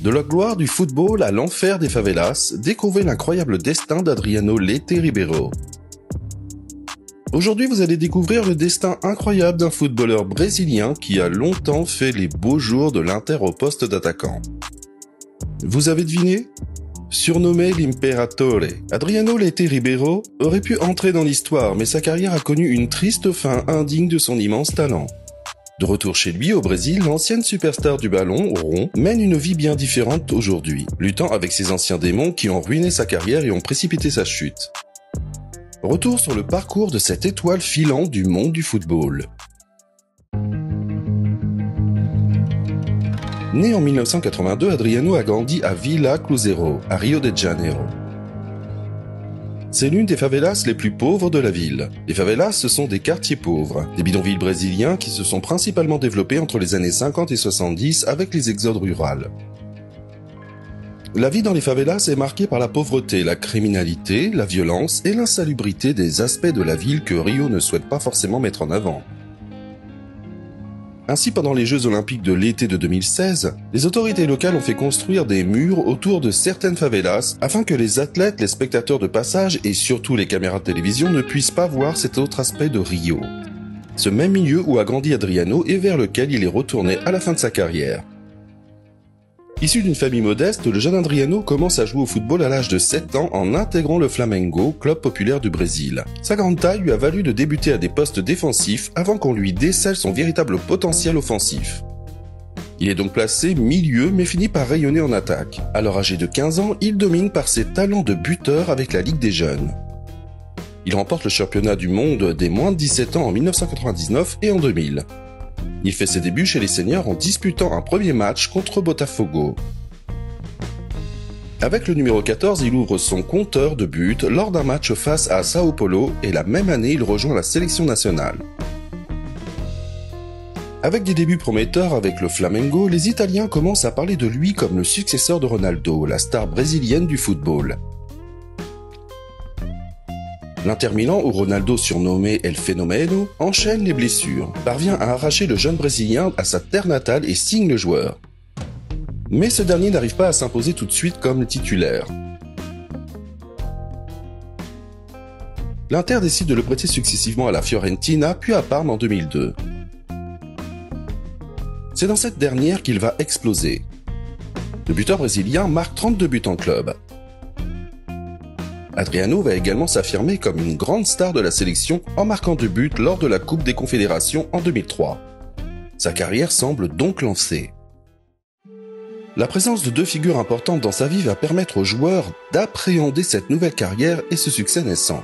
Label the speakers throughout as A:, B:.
A: De la gloire du football à l'enfer des favelas, découvrez l'incroyable destin d'Adriano Leite Ribeiro. Aujourd'hui, vous allez découvrir le destin incroyable d'un footballeur brésilien qui a longtemps fait les beaux jours de l'Inter au poste d'attaquant. Vous avez deviné ? Surnommé l'Imperatore, Adriano Leite Ribeiro aurait pu entrer dans l'histoire, mais sa carrière a connu une triste fin indigne de son immense talent. De retour chez lui au Brésil, l'ancienne superstar du ballon rond mène une vie bien différente aujourd'hui, luttant avec ses anciens démons qui ont ruiné sa carrière et ont précipité sa chute. Retour sur le parcours de cette étoile filante du monde du football. Né en 1982, Adriano a grandi à Vila Cruzeiro, à Rio de Janeiro. C'est l'une des favelas les plus pauvres de la ville. Les favelas, ce sont des quartiers pauvres, des bidonvilles brésiliens qui se sont principalement développés entre les années 50 et 70 avec les exodes ruraux. La vie dans les favelas est marquée par la pauvreté, la criminalité, la violence et l'insalubrité des aspects de la ville que Rio ne souhaite pas forcément mettre en avant. Ainsi, pendant les Jeux Olympiques de l'été de 2016, les autorités locales ont fait construire des murs autour de certaines favelas afin que les athlètes, les spectateurs de passage et surtout les caméras de télévision ne puissent pas voir cet autre aspect de Rio. Ce même milieu où a grandi Adriano et vers lequel il est retourné à la fin de sa carrière. Issu d'une famille modeste, le jeune Adriano commence à jouer au football à l'âge de 7 ans en intégrant le Flamengo, club populaire du Brésil. Sa grande taille lui a valu de débuter à des postes défensifs avant qu'on lui décèle son véritable potentiel offensif. Il est donc placé milieu mais finit par rayonner en attaque. Alors âgé de 15 ans, il domine par ses talents de buteur avec la Ligue des Jeunes. Il remporte le championnat du monde des moins de 17 ans en 1999 et en 2000. Il fait ses débuts chez les seniors en disputant un premier match contre Botafogo. Avec le numéro 14, il ouvre son compteur de buts lors d'un match face à Sao Paulo et la même année, il rejoint la sélection nationale. Avec des débuts prometteurs avec le Flamengo, les Italiens commencent à parler de lui comme le successeur de Ronaldo, la star brésilienne du football. L'Inter Milan, où Ronaldo, surnommé El Fenomeno, enchaîne les blessures, parvient à arracher le jeune Brésilien à sa terre natale et signe le joueur. Mais ce dernier n'arrive pas à s'imposer tout de suite comme titulaire. L'Inter décide de le prêter successivement à la Fiorentina, puis à Parme en 2002. C'est dans cette dernière qu'il va exploser. Le buteur brésilien marque 32 buts en club. Adriano va également s'affirmer comme une grande star de la sélection en marquant 2 buts lors de la Coupe des Confédérations en 2003. Sa carrière semble donc lancée. La présence de 2 figures importantes dans sa vie va permettre aux joueurs d'appréhender cette nouvelle carrière et ce succès naissant.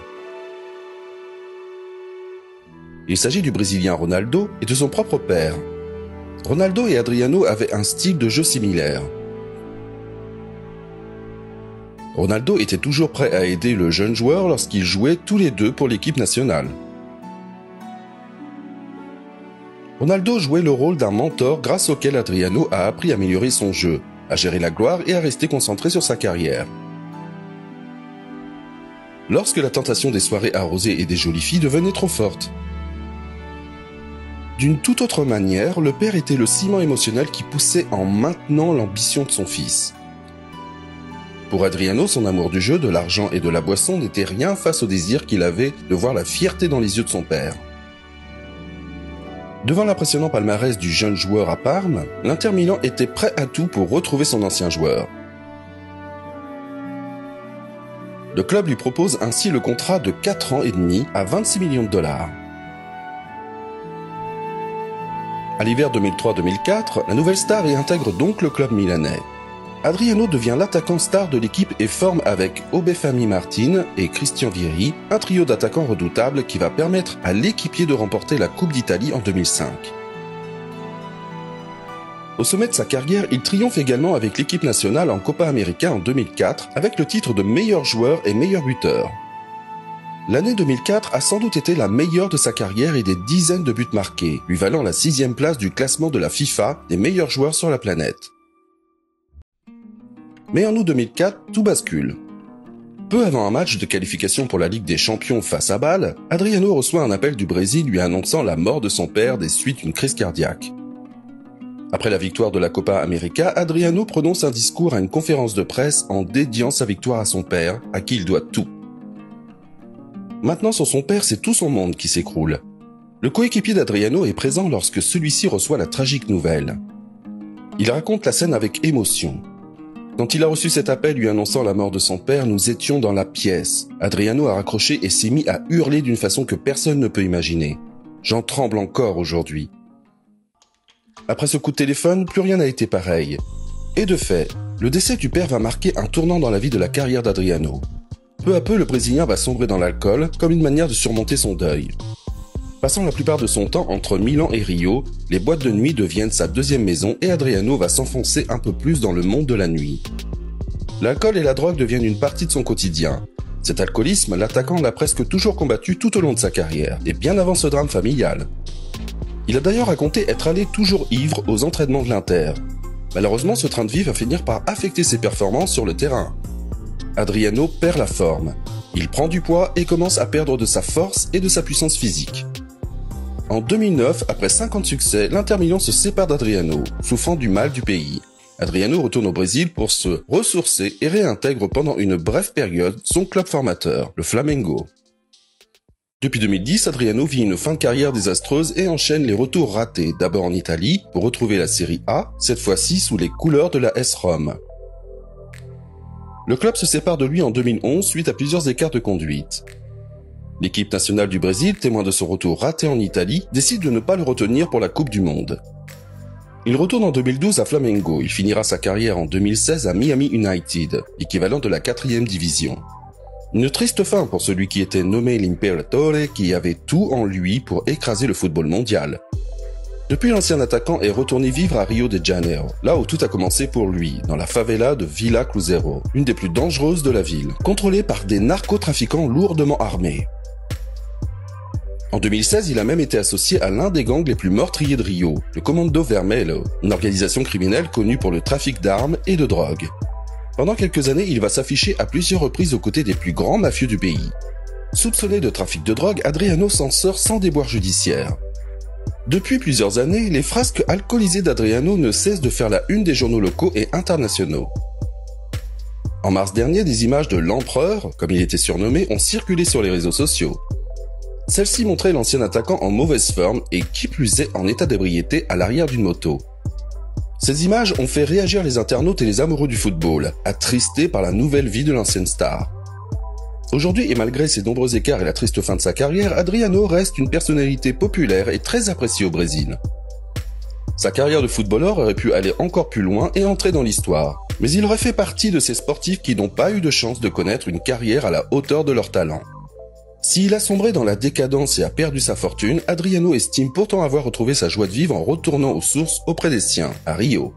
A: Il s'agit du Brésilien Ronaldo et de son propre père. Ronaldo et Adriano avaient un style de jeu similaire. Ronaldo était toujours prêt à aider le jeune joueur lorsqu'ils jouaient tous les deux pour l'équipe nationale. Ronaldo jouait le rôle d'un mentor grâce auquel Adriano a appris à améliorer son jeu, à gérer la gloire et à rester concentré sur sa carrière. Lorsque la tentation des soirées arrosées et des jolies filles devenait trop forte. D'une toute autre manière, le père était le ciment émotionnel qui poussait en maintenant l'ambition de son fils. Pour Adriano, son amour du jeu, de l'argent et de la boisson n'était rien face au désir qu'il avait de voir la fierté dans les yeux de son père. Devant l'impressionnant palmarès du jeune joueur à Parme, l'Inter Milan était prêt à tout pour retrouver son ancien joueur. Le club lui propose ainsi le contrat de 4 ans et demi à 26 millions de dollars. À l'hiver 2003-2004, la nouvelle star y intègre donc le club milanais. Adriano devient l'attaquant star de l'équipe et forme avec Obafemi Martins et Christian Vieri un trio d'attaquants redoutables qui va permettre à l'équipier de remporter la Coupe d'Italie en 2005. Au sommet de sa carrière, il triomphe également avec l'équipe nationale en Copa América en 2004 avec le titre de meilleur joueur et meilleur buteur. L'année 2004 a sans doute été la meilleure de sa carrière et des dizaines de buts marqués, lui valant la 6e place du classement de la FIFA des meilleurs joueurs sur la planète. Mais en août 2004, tout bascule. Peu avant un match de qualification pour la Ligue des Champions face à Bâle, Adriano reçoit un appel du Brésil lui annonçant la mort de son père des suites d'une crise cardiaque. Après la victoire de la Copa América, Adriano prononce un discours à une conférence de presse en dédiant sa victoire à son père, à qui il doit tout. Maintenant, sans son père, c'est tout son monde qui s'écroule. Le coéquipier d'Adriano est présent lorsque celui-ci reçoit la tragique nouvelle. Il raconte la scène avec émotion. Quand il a reçu cet appel lui annonçant la mort de son père, nous étions dans la pièce. Adriano a raccroché et s'est mis à hurler d'une façon que personne ne peut imaginer. J'en tremble encore aujourd'hui. Après ce coup de téléphone, plus rien n'a été pareil. Et de fait, le décès du père va marquer un tournant dans la vie de la carrière d'Adriano. Peu à peu, le Brésilien va sombrer dans l'alcool comme une manière de surmonter son deuil. Passant la plupart de son temps entre Milan et Rio, les boîtes de nuit deviennent sa deuxième maison et Adriano va s'enfoncer un peu plus dans le monde de la nuit. L'alcool et la drogue deviennent une partie de son quotidien. Cet alcoolisme, l'attaquant l'a presque toujours combattu tout au long de sa carrière, et bien avant ce drame familial. Il a d'ailleurs raconté être allé toujours ivre aux entraînements de l'Inter. Malheureusement, ce train de vie va finir par affecter ses performances sur le terrain. Adriano perd la forme. Il prend du poids et commence à perdre de sa force et de sa puissance physique. En 2009, après 50 succès, l'Inter Milan se sépare d'Adriano, souffrant du mal du pays. Adriano retourne au Brésil pour se ressourcer et réintègre pendant une brève période son club formateur, le Flamengo. Depuis 2010, Adriano vit une fin de carrière désastreuse et enchaîne les retours ratés, d'abord en Italie, pour retrouver la Série A, cette fois-ci sous les couleurs de la AS Rome. Le club se sépare de lui en 2011 suite à plusieurs écarts de conduite. L'équipe nationale du Brésil, témoin de son retour raté en Italie, décide de ne pas le retenir pour la Coupe du Monde. Il retourne en 2012 à Flamengo, il finira sa carrière en 2016 à Miami United, équivalent de la 4e division. Une triste fin pour celui qui était nommé l'Imperatore, qui avait tout en lui pour écraser le football mondial. Depuis, l'ancien attaquant est retourné vivre à Rio de Janeiro, là où tout a commencé pour lui, dans la favela de Villa Cruzeiro, une des plus dangereuses de la ville, contrôlée par des narcotrafiquants lourdement armés. En 2016, il a même été associé à l'un des gangs les plus meurtriers de Rio, le Comando Vermelho, une organisation criminelle connue pour le trafic d'armes et de drogue. Pendant quelques années, il va s'afficher à plusieurs reprises aux côtés des plus grands mafieux du pays. Soupçonné de trafic de drogue, Adriano s'en sort sans déboire judiciaire. Depuis plusieurs années, les frasques alcoolisées d'Adriano ne cessent de faire la une des journaux locaux et internationaux. En mars dernier, des images de l'empereur, comme il était surnommé, ont circulé sur les réseaux sociaux. Celle-ci montrait l'ancien attaquant en mauvaise forme et qui plus est en état d'ébriété à l'arrière d'une moto. Ces images ont fait réagir les internautes et les amoureux du football, attristés par la nouvelle vie de l'ancienne star. Aujourd'hui, et malgré ses nombreux écarts et la triste fin de sa carrière, Adriano reste une personnalité populaire et très appréciée au Brésil. Sa carrière de footballeur aurait pu aller encore plus loin et entrer dans l'histoire, mais il aurait fait partie de ces sportifs qui n'ont pas eu de chance de connaître une carrière à la hauteur de leur talent. S'il a sombré dans la décadence et a perdu sa fortune, Adriano estime pourtant avoir retrouvé sa joie de vivre en retournant aux sources auprès des siens, à Rio.